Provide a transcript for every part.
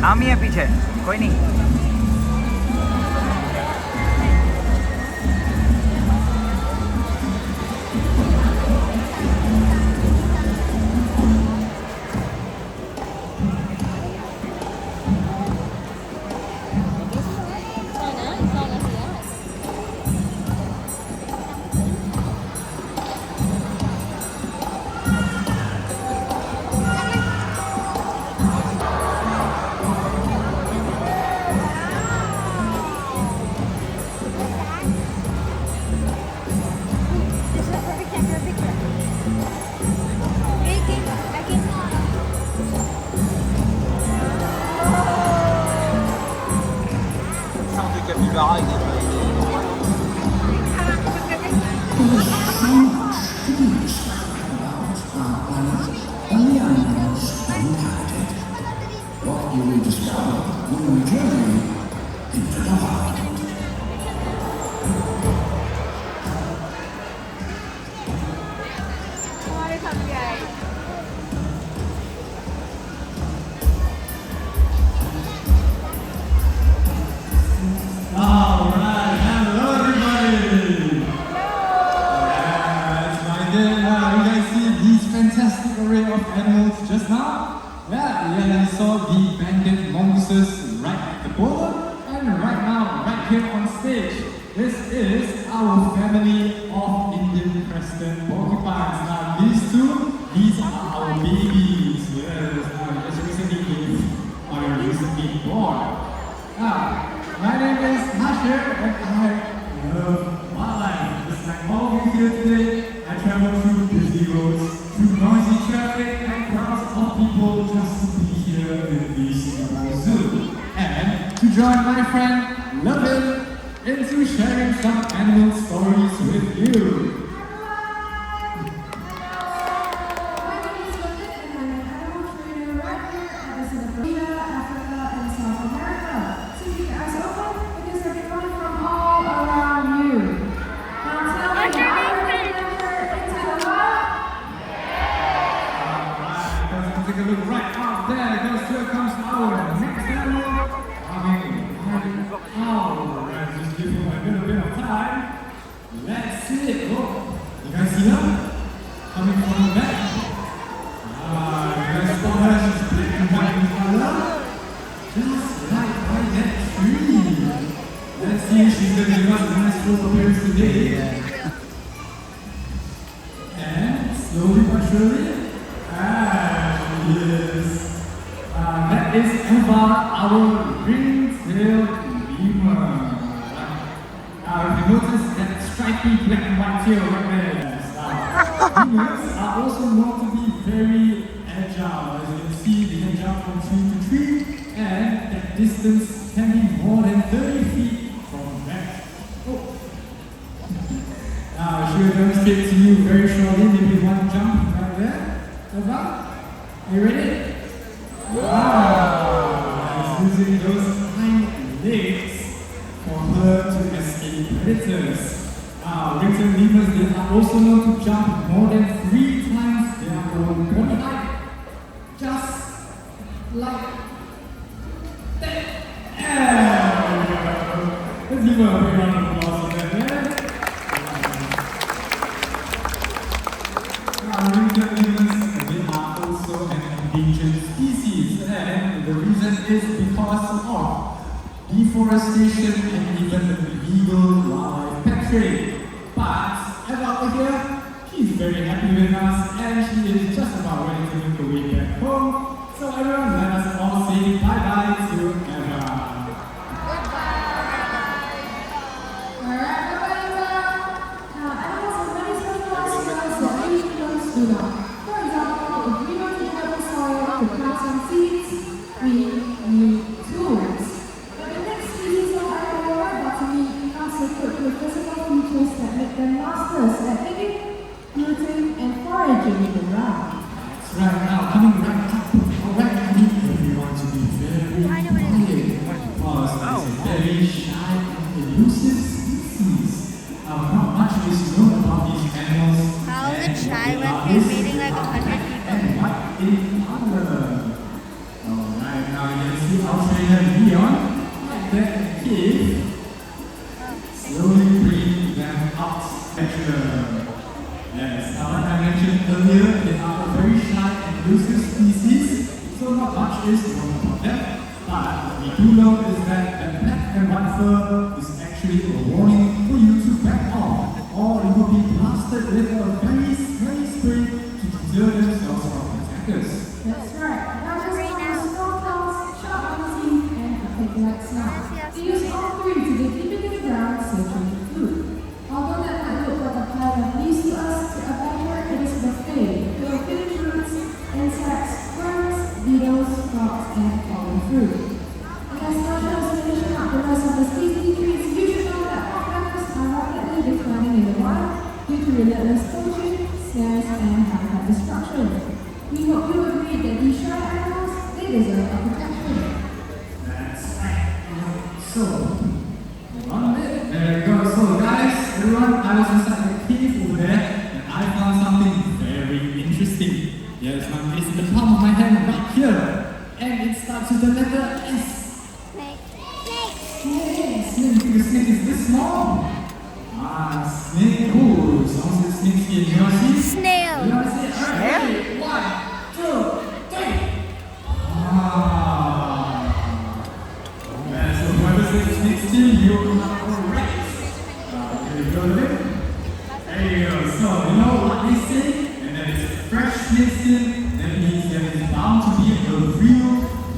हम ही है पीछे, कोई नहीं। You will discover when we journey into the heart. Alright, hello everybody! Yes, my dear, you guys see these fantastic array of animals just now? Yeah, you saw the banded mongooses right at the border, and right now, right here on stage, this is our family of Indian crested porcupines. Now these are our babies. Yes, just recently born. Now, my name is Nasher, and I love wildlife. Just like all of you here today, I travel through busy roads, through noisy traffic, and crowds of people just to be here in the Singapore Zoo. And to join my friend Lovin into sharing some animal stories with you. Take a look right out there, because here comes our next animal coming right out. Alright, just give him a little bit of time. Let's see it. Oh, you guys see her? Coming from the back. You guys spot her? She's black and white in color. Just like by that tree. Let's see if she's going to give us a nice full appearance today. And slowly but surely. Yes. That is Eva, our ring-tailed lemur. If you notice that stripy black and white tail right there. Lemurs are also known to be very agile. As you can see, they can jump from tree to tree, and that distance can be more than 30 feet from that. Now, she will demonstrate to you very shortly. Maybe one jump right there. Eva? Are you ready? Wow! She's using those hind legs for her to escape predators. Ring-tailed lemurs, they are also known to jump more than 3 times their own body height. Just like that. There we go. Let's give her a big round of applause for that. Ring-tailed lemurs, they are also an endangered species, and the reason is because of deforestation and even illegal wildlife pet trade. But Eva over here, she's very happy with us, and she is just about ready to make her way back home. So everyone, let us all say bye-bye to Eva. Alright, bye-bye Eva. Animals are very specialized skills that many humans do not. For example, if we want to help the soil to plant some seeds, we need tools. But the next species of animal we're about to meet comes equipped with physical features that make them masters at digging, rooting, and foraging in the ground. That's right, now coming right up. Alright, I need everyone to be very very shy and elusive species. Not much is known about these animals. How is it and shy what when they we're are, meeting like 100 people? and what they color. Alright, now you can see our trainer Leon and then Keith slowly bring them up spectrum. Yes, like I mentioned earlier, they are a very shy and elusive species, so not much is known about them. But what we do know is that the black and white fur is actually a warning for you to back off, or you will be blasted with a very spray to deter themselves from attackers. That's right. Now just have strong claws, sharp teeth, and a pig-like snout. They use all three to dig deep into the ground, searching for food. Although that might look like a pile of leaves to us, to a backward it is buffet, filled with hidden roots, insects, worms, beetles, frogs, and fallen fruit. And as much as finishing up the rest of the species trees, you should know that hog members are rapidly declining in the wild due to relentless poaching, snares, and habitat destruction. We hope you agree that these shy animals, they deserve our protection. That's right. So, one minute. There we go. So, guys, everyone, I was inside the cave over there, and I found something very interesting. Yes, one is in the palm of my hand right here, and it starts with the letter S. Snake. Snake. You think the snake is this small? Snake. Oh, sounds like snake skin. You want to see? Snail. You want to see it? Alright, ready? 1, 2, 3. So whoever says snake skin, you are correct. Here we go then. There you go. So you know what they say, and that is fresh snake skin. That means there is bound to be a real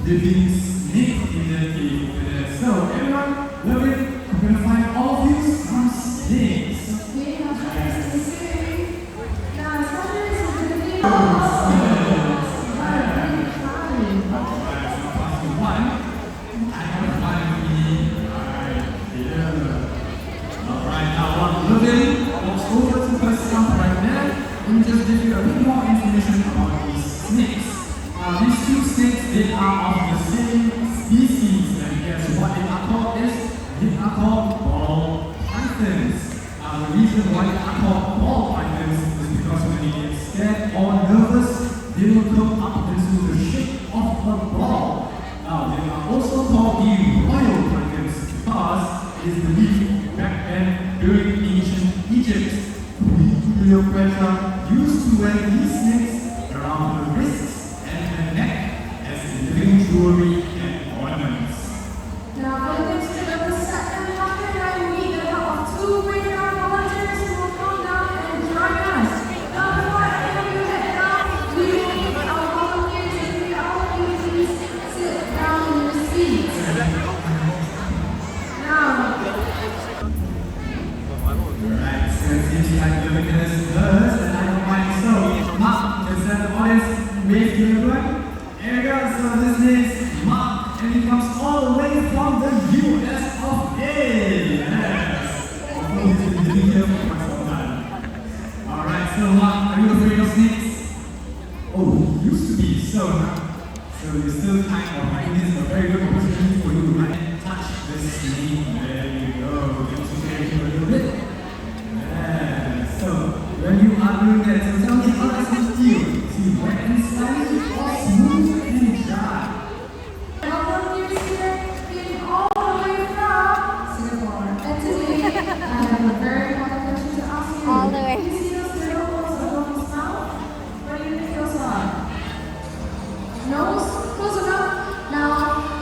living snake in the cave over there. So everyone, look it. I'm gonna find all of you some snakes. Okay, now try to stay. Now, especially with the video. Just give you a bit more information about these snakes. These two snakes, they are of the same species, and guess what they are called is? They are called ball pythons. The reason why they are called ball pythons is because when they get scared or nervous, they will come up into the shape of a ball. Now, they are also called the royal pythons because it is believed back then during ancient Egypt, Cleopatra used to wear these snakes around her wrists and her neck as living jewelry and ornaments. Now, for the next bit of the second chapter, now we need the help of two breakdown volunteers who will come down and join us. Now, before any of you head down, we will need our volunteers and we all of you please sit down in your seats. Now, Alright, so it seems like the witness is first, and I don't mind. So, Mark, just let the audience wave to everyone. Here we go. So this is Mark, and he comes all the way from the US of A. Yes. Of course, he's been living here for quite some time. Alright, so Mark, are you afraid of snakes? Oh, used to be. So you're still kind of like this is a very good opportunity for you to right and touch the snake. There you go. Just to take a little bit. Yeah. So when you are doing that, so tell me how does it feel? Is it wet and slimy or smooth and dry? volunteers here came all the way from Singapore. And today, I have a very important question to ask you. All the way. Do you see those little holes above his mouth? What do you think those are? Nose? Close enough. Now,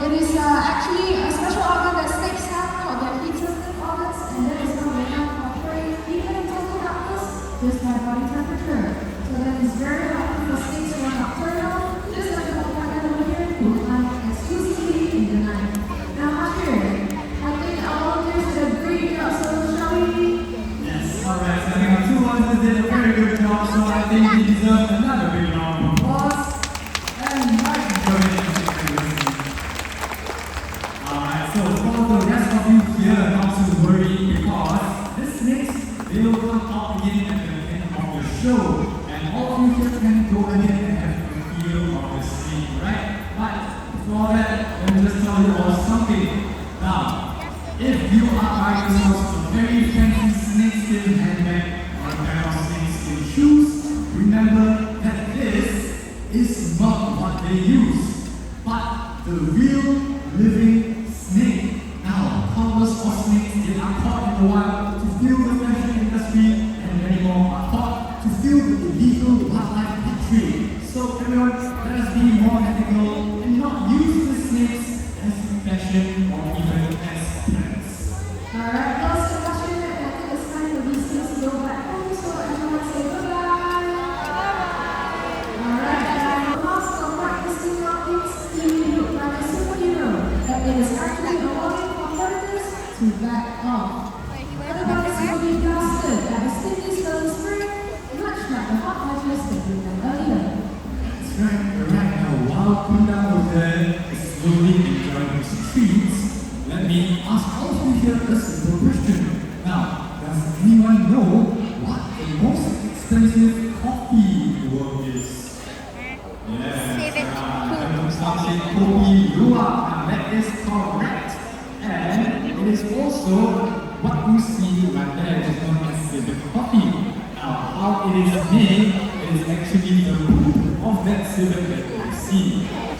it is actually a special organ that snakes have called their heat-sensitive organs, and that is how they have operate even in total darkness just by body temperature. So that is very likely for snakes who are nocturnal, just like the one over here, who hunt exclusively in the night. Now, Hunter, I think our volunteers did a great job, so shall we? Yes. Alright, so I think our two volunteers did a very good job, so I think they deserve another big round of applause. And nice donation. Alright, so for the rest of you here, not to worry because the snakes, they will come out again at the end of the show. And all of you here can go ahead and have a feel of the snake, right? But before that, let me just tell you all something. Now, find yourself a very fancy snakeskin handbag or a pair of snakeskin shoes, remember that this is not what they use, but the real living snake. Now, countless of snakes that are caught in the wild to fuel the fashion industry, and many more are caught to fuel the illegal wildlife trade. So everyone, let us be more ethical and not use the snakes as fashion or even as pets. Alright, last question. I think it's time for these things to go back home, so everyone say goodbye. Alright, and the last of practicing things to look like a superhero. That it is actually a warning for predators to back off. Otherwise, you will be blasted at a sticky spelling spring, much like the hot matches that we had earlier. That's right now, while Kunda over there is slowly enjoying his treats, let me ask all of you here a simple question. Now, does anyone know what the most expensive coffee in the world is? Yes, something Kopi Luwak, and that is correct. And it is also what you see right there, which is known as civet coffee. Now, how it is made, it is actually the root of that civet that you see.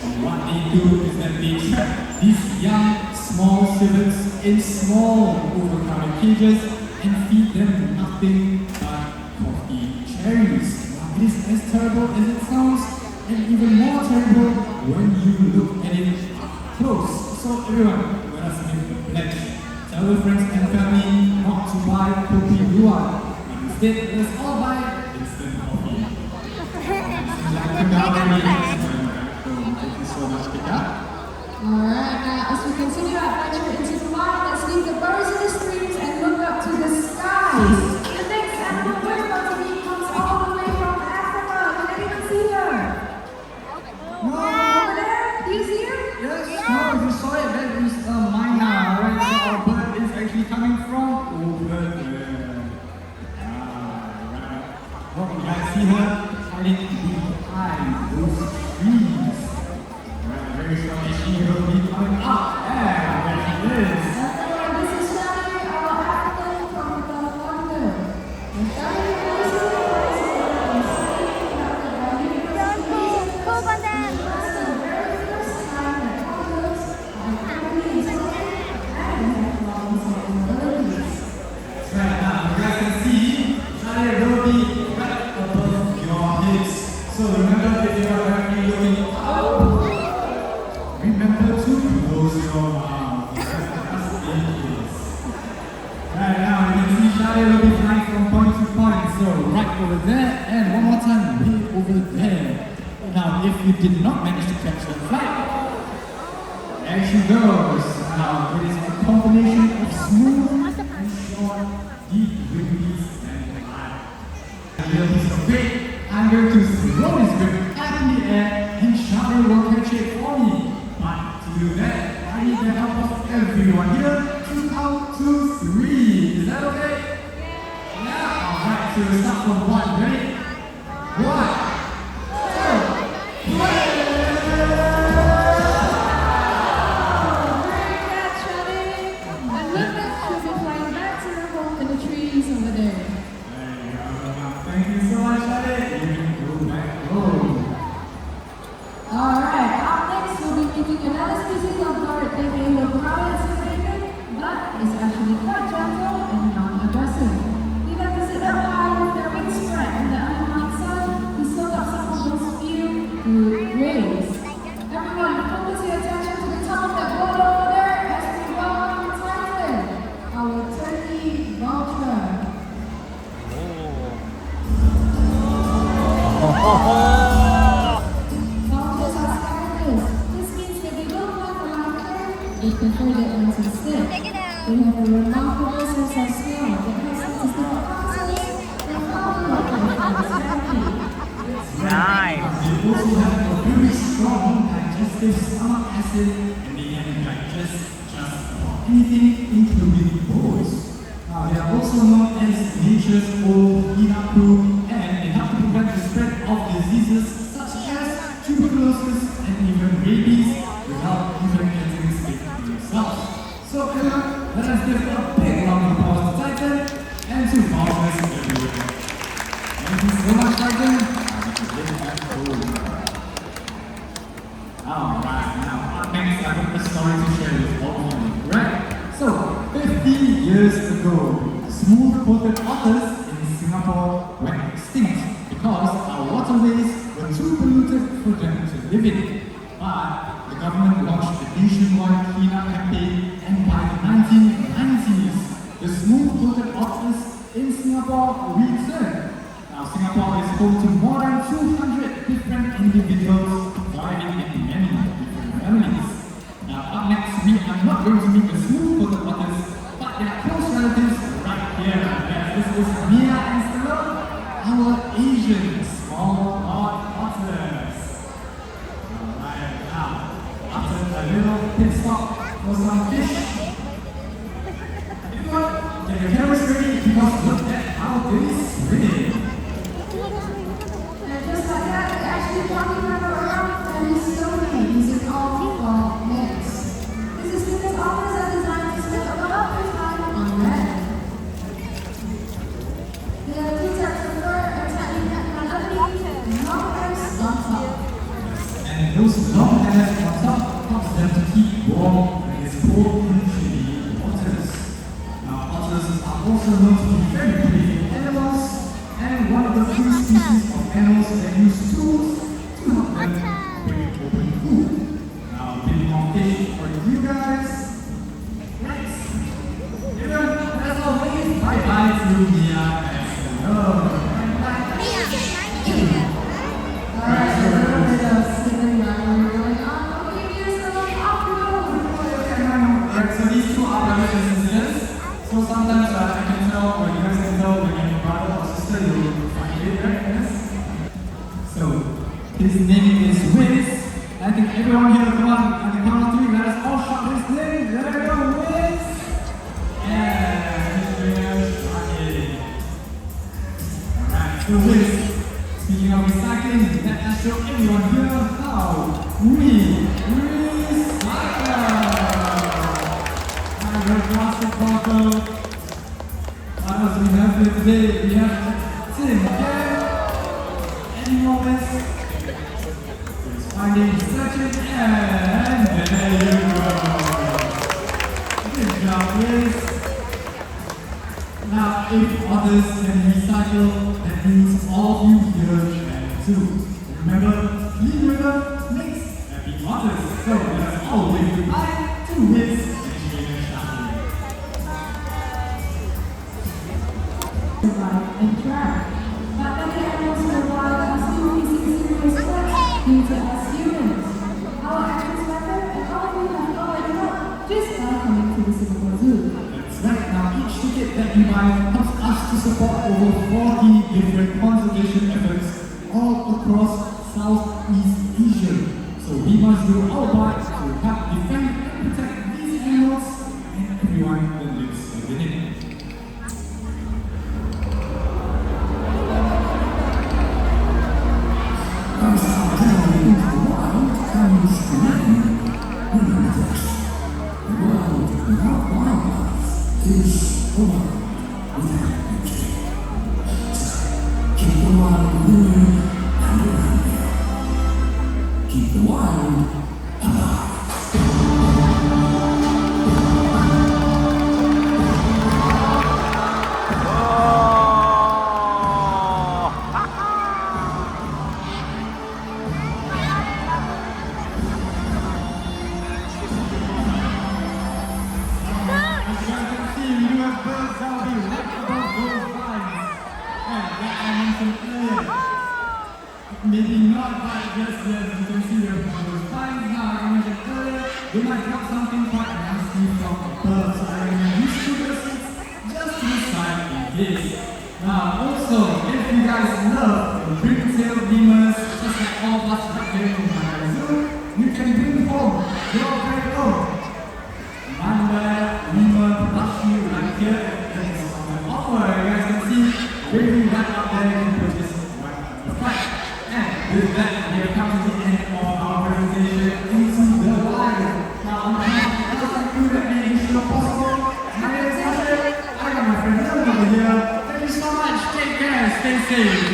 And what they do is that they trap these young, small civets in small, overcrowded cages and feed them nothing but coffee cherries. Now, it is as terrible as it sounds, and even more terrible when you look at it up close. So everyone, let us make a pledge. Tell your friends and family not to buy Kopi Luwak. Instead, let us all buy instant coffee. Thank you so much, Pika. Alright, now as we continue our adventure into the wild, let's leave the birds in the streets and look up to the skies. The next animal we're about to meet comes all the way from Africa. Can anyone see her? No, over there? Do you see her? Yes, no, if you saw it, that is a myna, right? So our bird is actually coming from over there. Right. Hope you guys see her hiding behind those trees. Right, very shortly she will be coming up. Yeah, there she is. This is Shani, our African from the Wonder. And Shani is the Poop on them. very first time that Wonders are happily insulted and have problems with abilities. Right now, you guys can see Shani will be right above your heads. So remember, if you are currently looking up, remember to close your mouth. That's it. Right now, you can see Shadi will be flying from point to point. So right over there, and one more time, way over there. Now, if you did not manage to catch the flight, there she goes. Now, it is a combination of smooth and short, deep release and high. A little piece of bait. I'm going to throw this grip up in the air and Shadi will catch it for me. But to do that, I need the help of everyone here to count to 3. Is that okay? Yeah. Alright, so we'll start from 1. Ready? 1, 2, 3. Great catch, Shani. And look at she'll be flying back to her home in the trees over there. There you go. Thank you so much, Shadi. You can go back home. Alright, up next we'll be meeting another species of bird. They may look proud and significant, but is actually quite gentle and non-aggressive. Even visit them high with their wings spread and the underlying sun to soak up some of those few good rays. Everyone, focus your attention to the top of that boat over there as we welcome Titan, our turkey vulture. Vultures are scavengers. This means that they don't hunt for laughter, they prefer their own instead. Take it out. They have a remarkable sense of smell that helps them to stop foxes and follow up their strategy. Nice. They also have a very strong digestive stomach acid and they can digest just about anything, including bones. Now, they are also known as nature's old hinaku and they help to prevent the spread of diseases such as tuberculosis and even rabies without even getting sick themselves. So let us give a big round of applause to Titan and to Marvelous everywhere. Thank you so much, Titan. Alright, now up next I have a story to share with all of you, right? So, 50 years ago, smooth-coated otters in Singapore went extinct because our waterways were too polluted for them to live in. But the government launched a nationwide cleanup campaign, and by the 1990s, the smooth-coated otters in Singapore returned. Now, Singapore is home to more than 200 different individuals thriving in many different families. Now, up next, we are not going to meet the smooth-coated otters, but their close relatives right here. Yes, this is Mia and Stella, our Asian small otters. Alright, now, after a little pit stop for some fish, everyone, get your cameras ready because look at how they swim. And just like that, we actually walking around and slowly using all of legs. This is because otters are designed to spend a lot of their time on land. Their feet are prefer a tightly packed underneath and long hairs on top. And those long hairs on top helps them to keep warm in these cold and chilly waters. Now, otters are also known to be very playful animals, and one of the few species of animals that use tools to help them break open food. Now, a bit more fish for you guys. Next, everyone, as always, bye-bye to Mia and hello. Alright, so a little bit of sibling rivalry going on. Okay, here's the one off the Alright, so these two are brothers and sisters. So sometimes I can tell, or you guys can tell when you're brother or sister, you'll find it, right? Yes? So, his name is Wiz. I think everyone here, come on, on the count of three, let us all shout his name. Let it go, Wiz! Yeah, alright, so Wiz, speaking of recycling, let us show everyone here how we recycle. Red plastic bottle. What else we have here today? We have tin can, any moments. It's finding researching, and there you go. Good job, Liz. Now, if others can recycle, that means all of you here can too. Remember, clean river makes happy others. So let's all wave goodbye to Liz. and track. But many animals in the wild are still facing serious threats due to us humans. Our actions matter, and all of you have already known just by coming to the Singapore Zoo. That's right. Now, each ticket that you buy helps us to support over 40 different conservation efforts all across Southeast Asia. So we must do our part to help defend and protect these animals and everyone that lives within it. Keep the wild alive. Maybe not quite just as you can see there are those pines now, like I mentioned earlier, they might drop something quite nasty from above, so I recommend these sugar seeds just to the side in case. Now also, if you guys love the ring-tailed lemurs, just like all of us right here in my zoo, you can bring home your very own Manda lemur plushie right here. That is on my offer. You guys can see, really right up there, you can purchase right on the front. With that, we have come to the end of our presentation into the wild. Now, on behalf of the mission possible. My name is Ashley. I got my friend Dylan over here. Thank you so much. Take care. Stay safe.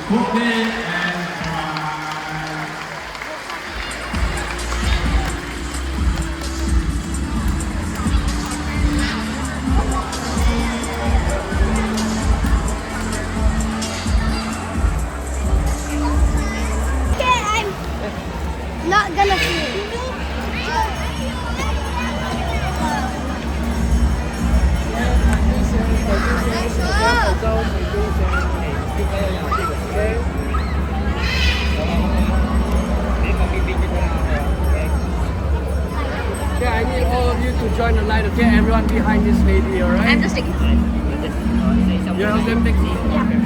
Good day and bye. Okay, I'm not gonna see. Okay, I need all of you to join the line, okay? Everyone behind this lady, alright? I'm just taking You help them take seat? Okay.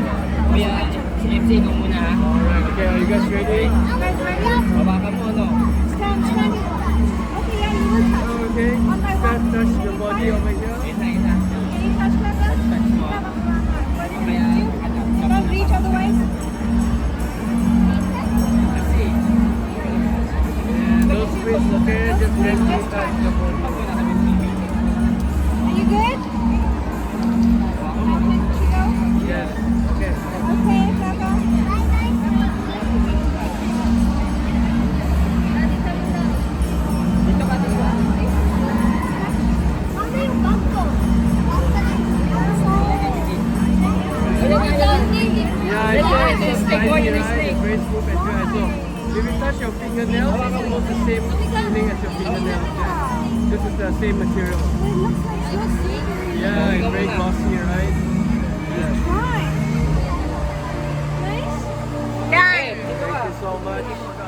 Kuya, si MC ko muna ha. Alright, okay, are you guys ready? Hawakan mo, no? Stand. Okay, yeah, you will touch. Okay, touch your body over here. Isa, isa. Can you touch my breast? Kaya, Don't reach otherwise. kasi, And those fish, okay, just gently touch the body. Are you good? Yes, okay. Okay, Papa. dito ka dito. Ano yung bangko? Yeah, it's nice, right? It's very smooth and dry. So, if you touch your fingernails, it's almost the same feeling as your fingernails. Yeah. This is the same material. Yeah, it's very glossy, right? Yeah. Nice. Yan! Thank you so much.